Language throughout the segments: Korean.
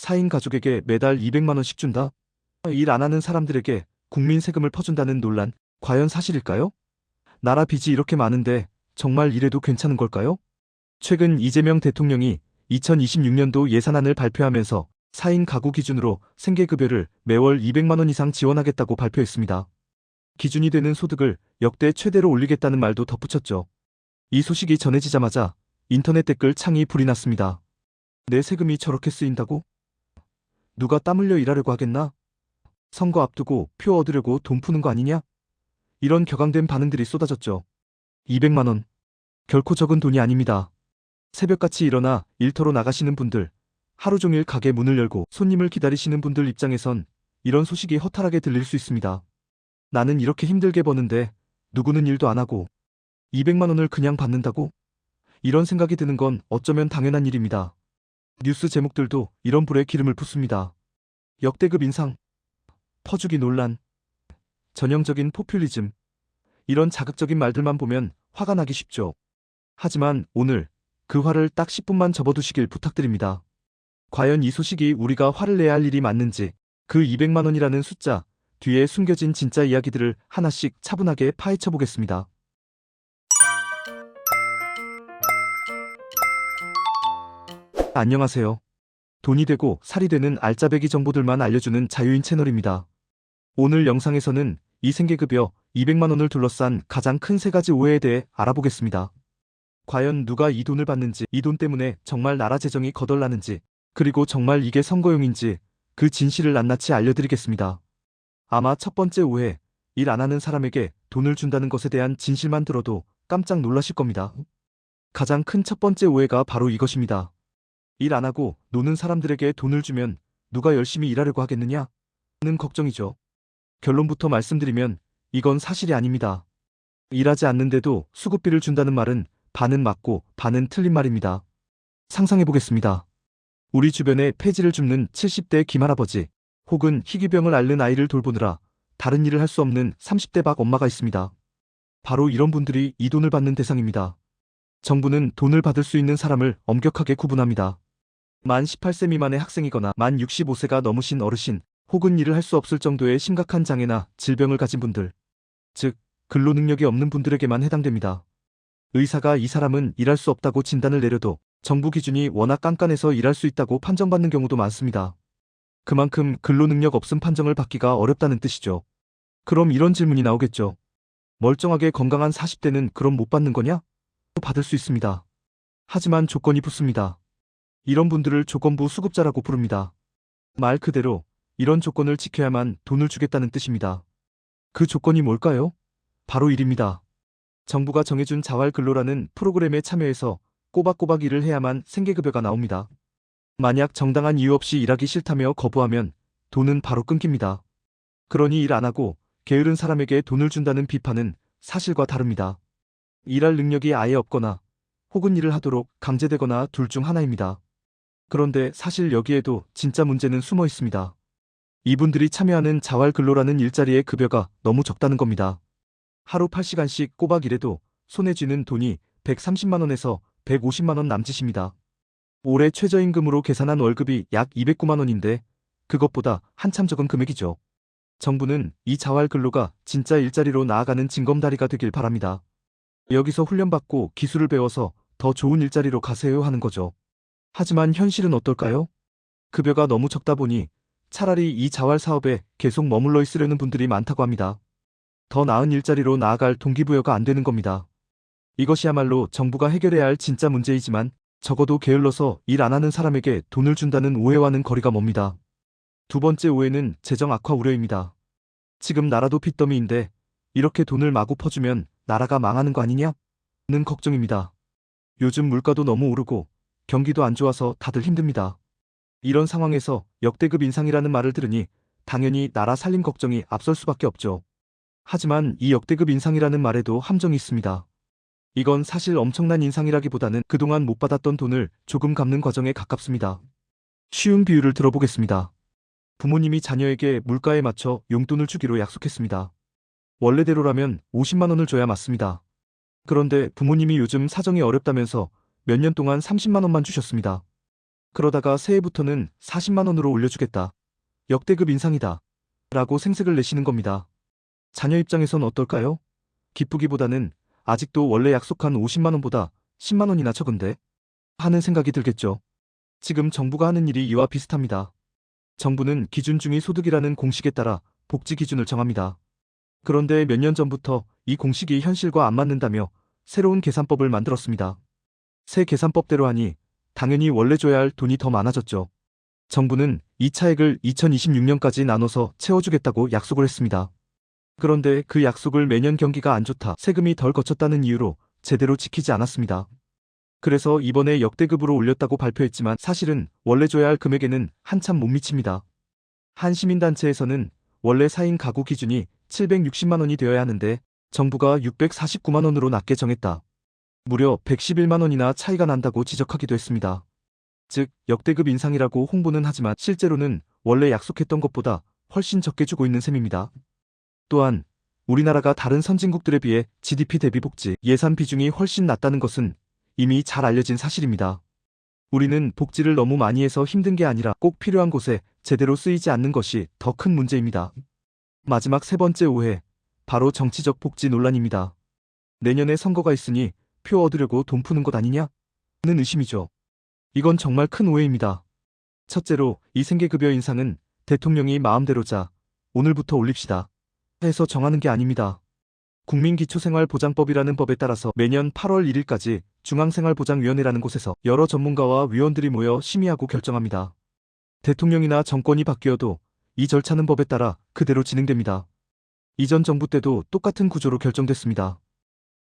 4인 가족에게 매달 200만 원씩 준다? 일 안 하는 사람들에게 국민 세금을 퍼준다는 논란, 과연 사실일까요? 나라 빚이 이렇게 많은데 정말 이래도 괜찮은 걸까요? 최근 이재명 대통령이 2026년도 예산안을 발표하면서 4인 가구 기준으로 생계급여를 매월 200만 원 이상 지원하겠다고 발표했습니다. 기준이 되는 소득을 역대 최대로 올리겠다는 말도 덧붙였죠. 이 소식이 전해지자마자 인터넷 댓글 창이 불이 났습니다. 내 세금이 저렇게 쓰인다고? 누가 땀 흘려 일하려고 하겠나? 선거 앞두고 표 얻으려고 돈 푸는 거 아니냐? 이런 격앙된 반응들이 쏟아졌죠. 200만 원. 결코 적은 돈이 아닙니다. 새벽같이 일어나 일터로 나가시는 분들, 하루 종일 가게 문을 열고 손님을 기다리시는 분들 입장에선 이런 소식이 허탈하게 들릴 수 있습니다. 나는 이렇게 힘들게 버는데 누구는 일도 안 하고 200만 원을 그냥 받는다고? 이런 생각이 드는 건 어쩌면 당연한 일입니다. 뉴스 제목들도 이런 불에 기름을 붓습니다. 역대급 인상, 퍼주기 논란, 전형적인 포퓰리즘, 이런 자극적인 말들만 보면 화가 나기 쉽죠. 하지만 오늘 그 화를 딱 10분만 접어두시길 부탁드립니다. 과연 이 소식이 우리가 화를 내야 할 일이 맞는지, 그 200만 원이라는 숫자 뒤에 숨겨진 진짜 이야기들을 하나씩 차분하게 파헤쳐 보겠습니다. 안녕하세요. 돈이 되고 살이 되는 알짜배기 정보들만 알려주는 자유인 채널입니다. 오늘 영상에서는 이 생계급여 200만 원을 둘러싼 가장 큰 세 가지 오해에 대해 알아보겠습니다. 과연 누가 이 돈을 받는지, 이 돈 때문에 정말 나라 재정이 거덜나는지, 그리고 정말 이게 선거용인지 그 진실을 낱낱이 알려드리겠습니다. 아마 첫 번째 오해, 일 안 하는 사람에게 돈을 준다는 것에 대한 진실만 들어도 깜짝 놀라실 겁니다. 가장 큰 첫 번째 오해가 바로 이것입니다. 일 안 하고 노는 사람들에게 돈을 주면 누가 열심히 일하려고 하겠느냐? 는 걱정이죠. 결론부터 말씀드리면 이건 사실이 아닙니다. 일하지 않는데도 수급비를 준다는 말은 반은 맞고 반은 틀린 말입니다. 상상해보겠습니다. 우리 주변에 폐지를 줍는 70대 김할아버지, 혹은 희귀병을 앓는 아이를 돌보느라 다른 일을 할 수 없는 30대 박 엄마가 있습니다. 바로 이런 분들이 이 돈을 받는 대상입니다. 정부는 돈을 받을 수 있는 사람을 엄격하게 구분합니다. 만 18세 미만의 학생이거나 만 65세가 넘으신 어르신, 혹은 일을 할 수 없을 정도의 심각한 장애나 질병을 가진 분들, 즉 근로 능력이 없는 분들에게만 해당됩니다. 의사가 이 사람은 일할 수 없다고 진단을 내려도 정부 기준이 워낙 깐깐해서 일할 수 있다고 판정받는 경우도 많습니다. 그만큼 근로 능력 없음 판정을 받기가 어렵다는 뜻이죠. 그럼 이런 질문이 나오겠죠. 멀쩡하게 건강한 40대는 그럼 못 받는 거냐? 받을 수 있습니다. 하지만 조건이 붙습니다. 이런 분들을 조건부 수급자라고 부릅니다. 말 그대로 이런 조건을 지켜야만 돈을 주겠다는 뜻입니다. 그 조건이 뭘까요? 바로 일입니다. 정부가 정해준 자활근로라는 프로그램에 참여해서 꼬박꼬박 일을 해야만 생계급여가 나옵니다. 만약 정당한 이유 없이 일하기 싫다며 거부하면 돈은 바로 끊깁니다. 그러니 일 안 하고 게으른 사람에게 돈을 준다는 비판은 사실과 다릅니다. 일할 능력이 아예 없거나 혹은 일을 하도록 강제되거나 둘 중 하나입니다. 그런데 사실 여기에도 진짜 문제는 숨어 있습니다. 이분들이 참여하는 자활근로라는 일자리의 급여가 너무 적다는 겁니다. 하루 8시간씩 꼬박 일해도 손에 쥐는 돈이 130만 원에서 150만 원 남짓입니다. 올해 최저임금으로 계산한 월급이 약 209만 원인데 그것보다 한참 적은 금액이죠. 정부는 이 자활근로가 진짜 일자리로 나아가는 징검다리가 되길 바랍니다. 여기서 훈련받고 기술을 배워서 더 좋은 일자리로 가세요 하는 거죠. 하지만 현실은 어떨까요? 급여가 너무 적다 보니 차라리 이 자활 사업에 계속 머물러 있으려는 분들이 많다고 합니다. 더 나은 일자리로 나아갈 동기부여가 안 되는 겁니다. 이것이야말로 정부가 해결해야 할 진짜 문제이지만 적어도 게을러서 일 안 하는 사람에게 돈을 준다는 오해와는 거리가 멉니다. 두 번째 오해는 재정 악화 우려입니다. 지금 나라도 빚더미인데 이렇게 돈을 마구 퍼주면 나라가 망하는 거 아니냐? 는 걱정입니다. 요즘 물가도 너무 오르고 경기도 안 좋아서 다들 힘듭니다. 이런 상황에서 역대급 인상이라는 말을 들으니 당연히 나라 살림 걱정이 앞설 수밖에 없죠. 하지만 이 역대급 인상이라는 말에도 함정이 있습니다. 이건 사실 엄청난 인상이라기보다는 그동안 못 받았던 돈을 조금 갚는 과정에 가깝습니다. 쉬운 비유를 들어보겠습니다. 부모님이 자녀에게 물가에 맞춰 용돈을 주기로 약속했습니다. 원래대로라면 50만 원을 줘야 맞습니다. 그런데 부모님이 요즘 사정이 어렵다면서 몇 년 동안 30만 원만 주셨습니다. 그러다가 새해부터는 40만 원으로 올려주겠다. 역대급 인상이다. 라고 생색을 내시는 겁니다. 자녀 입장에선 어떨까요? 기쁘기보다는 아직도 원래 약속한 50만 원보다 10만 원이나 적은데? 하는 생각이 들겠죠. 지금 정부가 하는 일이 이와 비슷합니다. 정부는 기준중위 소득이라는 공식에 따라 복지 기준을 정합니다. 그런데 몇 년 전부터 이 공식이 현실과 안 맞는다며 새로운 계산법을 만들었습니다. 새 계산법대로 하니 당연히 원래 줘야 할 돈이 더 많아졌죠. 정부는 이 차액을 2026년까지 나눠서 채워주겠다고 약속을 했습니다. 그런데 그 약속을 매년 경기가 안 좋다 세금이 덜 거쳤다는 이유로 제대로 지키지 않았습니다. 그래서 이번에 역대급으로 올렸다고 발표했지만 사실은 원래 줘야 할 금액에는 한참 못 미칩니다. 한 시민단체에서는 원래 4인 가구 기준이 760만 원이 되어야 하는데 정부가 649만 원으로 낮게 정했다. 무려 111만 원이나 차이가 난다고 지적하기도 했습니다. 즉 역대급 인상이라고 홍보는 하지만 실제로는 원래 약속했던 것보다 훨씬 적게 주고 있는 셈입니다. 또한 우리나라가 다른 선진국들에 비해 GDP 대비 복지 예산 비중이 훨씬 낮다는 것은 이미 잘 알려진 사실입니다. 우리는 복지를 너무 많이 해서 힘든 게 아니라 꼭 필요한 곳에 제대로 쓰이지 않는 것이 더 큰 문제입니다. 마지막 세 번째 오해, 바로 정치적 복지 논란입니다. 내년에 선거가 있으니 표 얻으려고 돈 푸는 것 아니냐? 는 의심이죠. 이건 정말 큰 오해입니다. 첫째로 이 생계급여 인상은 대통령이 마음대로 자, 오늘부터 올립시다 해서 정하는 게 아닙니다. 국민기초생활보장법이라는 법에 따라서 매년 8월 1일까지 중앙생활보장위원회라는 곳에서 여러 전문가와 위원들이 모여 심의하고 결정합니다. 대통령이나 정권이 바뀌어도 이 절차는 법에 따라 그대로 진행됩니다. 이전 정부 때도 똑같은 구조로 결정됐습니다.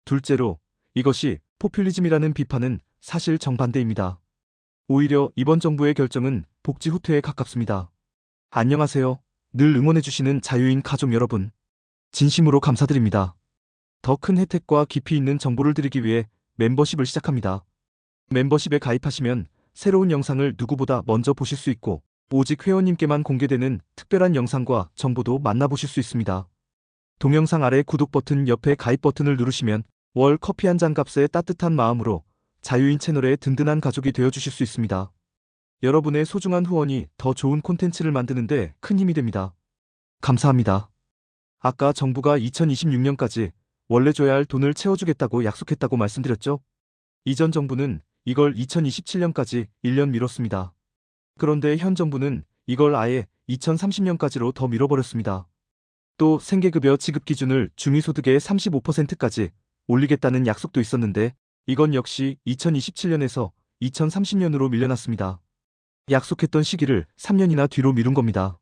둘째로 이것이 포퓰리즘이라는 비판은 사실 정반대입니다. 오히려 이번 정부의 결정은 복지 후퇴에 가깝습니다. 안녕하세요. 늘 응원해주시는 자유인 가족 여러분. 진심으로 감사드립니다. 더 큰 혜택과 깊이 있는 정보를 드리기 위해 멤버십을 시작합니다. 멤버십에 가입하시면 새로운 영상을 누구보다 먼저 보실 수 있고 오직 회원님께만 공개되는 특별한 영상과 정보도 만나보실 수 있습니다. 동영상 아래 구독 버튼 옆에 가입 버튼을 누르시면 월 커피 한 잔 값에 따뜻한 마음으로 자유인 채널의 든든한 가족이 되어주실 수 있습니다. 여러분의 소중한 후원이 더 좋은 콘텐츠를 만드는데 큰 힘이 됩니다. 감사합니다. 아까 정부가 2026년까지 원래 줘야 할 돈을 채워주겠다고 약속했다고 말씀드렸죠? 이전 정부는 이걸 2027년까지 1년 미뤘습니다. 그런데 현 정부는 이걸 아예 2030년까지로 더 미뤄버렸습니다. 또 생계급여 지급 기준을 중위소득의 35%까지 올리겠다는 약속도 있었는데 이건 역시 2027년에서 2030년으로 밀려났습니다. 약속했던 시기를 3년이나 뒤로 미룬 겁니다.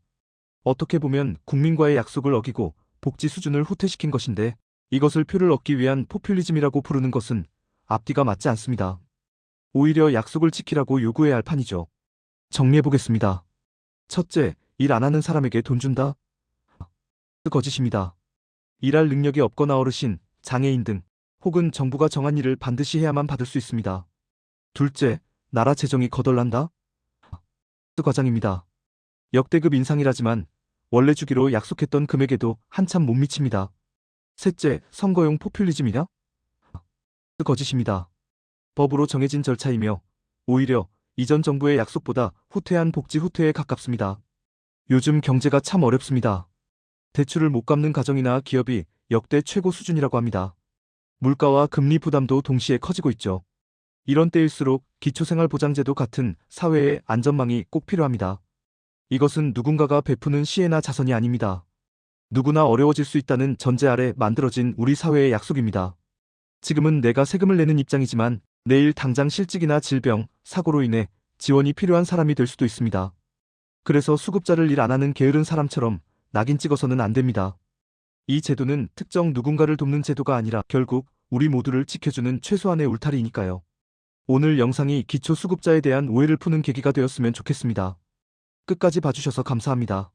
어떻게 보면 국민과의 약속을 어기고 복지 수준을 후퇴시킨 것인데 이것을 표를 얻기 위한 포퓰리즘이라고 부르는 것은 앞뒤가 맞지 않습니다. 오히려 약속을 지키라고 요구해야 할 판이죠. 정리해보겠습니다. 첫째, 일 안 하는 사람에게 돈 준다? 거짓입니다. 일할 능력이 없거나 어르신, 장애인 등 혹은 정부가 정한 일을 반드시 해야만 받을 수 있습니다. 둘째, 나라 재정이 거덜난다? 과장입니다. 역대급 인상이라지만 원래 주기로 약속했던 금액에도 한참 못 미칩니다. 셋째, 선거용 포퓰리즘이냐? 거짓입니다. 법으로 정해진 절차이며 오히려 이전 정부의 약속보다 후퇴한 복지 후퇴에 가깝습니다. 요즘 경제가 참 어렵습니다. 대출을 못 갚는 가정이나 기업이 역대 최고 수준이라고 합니다. 물가와 금리 부담도 동시에 커지고 있죠. 이런 때일수록 기초생활보장제도 같은 사회의 안전망이 꼭 필요합니다. 이것은 누군가가 베푸는 시혜나 자선이 아닙니다. 누구나 어려워질 수 있다는 전제 아래 만들어진 우리 사회의 약속입니다. 지금은 내가 세금을 내는 입장이지만 내일 당장 실직이나 질병, 사고로 인해 지원이 필요한 사람이 될 수도 있습니다. 그래서 수급자를 일 안 하는 게으른 사람처럼 낙인 찍어서는 안 됩니다. 이 제도는 특정 누군가를 돕는 제도가 아니라 결국 우리 모두를 지켜주는 최소한의 울타리니까요. 오늘 영상이 기초수급자에 대한 오해를 푸는 계기가 되었으면 좋겠습니다. 끝까지 봐주셔서 감사합니다.